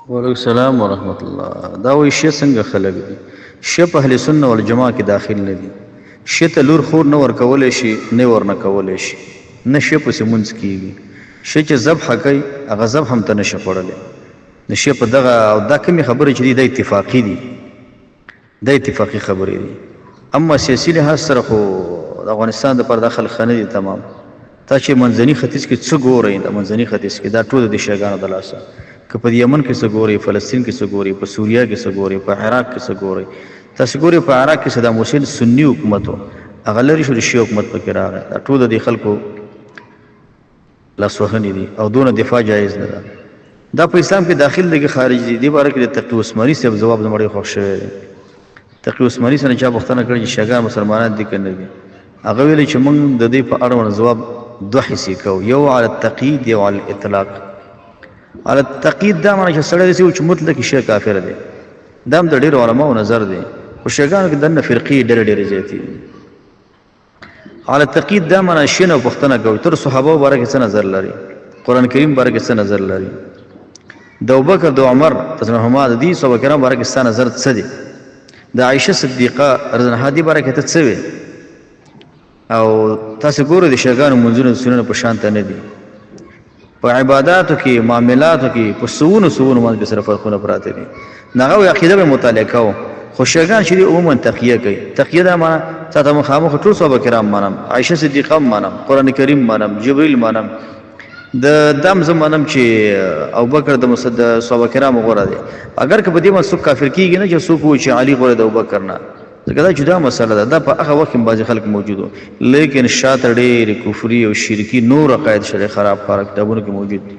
وعلیکم السلام ورحمۃ الله. دا وایي شیعه څنګه خلک دي؟ شیعه په اهل سنت والجماعه کې داخل نه دي. شیعه ته لور خور نه ورکولی شي، نه ورنه کولی شي، نه شیعه پسې مونځ کېږي. شیعه چې ذبحه کوي هغه ذبح هم ته نشي خوړلی. د شیعه په دغه او دا کومې خبرې چې دي دا اتفاقي دي، دا اتفاقي خبرې دي. اما سیاسي لحاظ سره خو د افغانستان دپاره دا خلک ښه نه دي تمام. تا چې منځني ختیځ کې څه ګورئ، د منځني ختیځ کې دا ټول د شیعهګانو د لاسه، که په یمن کې څه ګورئ، فلسطین کې څه ګورئ، په سوریه کې څه ګورئ، په عراق کې څه ګورئ. تاسو ګورئ په عراق کې صدام حسین سني حکومت و، هغه لرې شو، د شیعه حکومت پکې راغی. دا ټول د دې خلکو لاسوهنې دي او دونه دفاع جایز نه ده. دا په اسلام کې داخل دی که خارج دي؟ دې باره کې د تقي عثماني صاحب ځواب زما ډېر خوښ شوی دی. تقي عثماني صاحب نه چا پوښتنه کړې چې شیعهګان مسلمانان دي که نه دي؟ هغه ویلي چې موږ د دې په اړوند ځواب دوه حصې کوو، یو علی التقیید، یو علی الاطلاق. علی التقیید دا معنی چې سړی داسې و چې مطلق شیعه کافر دی، دا هم د ډېرو علماو نظر دی، خو شیعهګانو کې دننه فرقې ډېرې زیاتې دي. علی التقیید دا معنی شیعه نه پوښتنه کوي تر صحابو باره کې څه نظر لري، قرآن کریم باره کې څه نظر لري، د ابوبکر د عمر رضی الله عنهما د دې صحابه کرام باره کې ستا نظر څه دی، د عایشه صدیقه رضی الله عنها دې باره کې ته څه وې. او تاسو ګورئ د شیعهګانو منځونه د سننو په شان ته نه دي. په عباداتو کې، معاملاتو کې په سونو باندې کې سره فرقونه پراته دي. د هغوی عقیده به مطالعه کوو، خو شیعهګان چې دي عموما تقیه کوي. تقیه دا معنی تا ته مخامخ ټول صحابه کرام منم، عایشه صدیقه هم منم، قرآن کریم منم، جبریل منم، د دم زه منم چې ابوبکر د صحابه کرامو غوره دی. اگر که په دې باندې څوک کافر کېږي نه چې څوک وایي چې علي غوره د ابوبکر نه، ځکه دا جدا مسله ده. دا په هغه وخت کې بعضې خلک موجود وو، لیکن شاته ډېرې کفري او شرکي نور عقاید شرع خراب کتابونو کې موجود دي.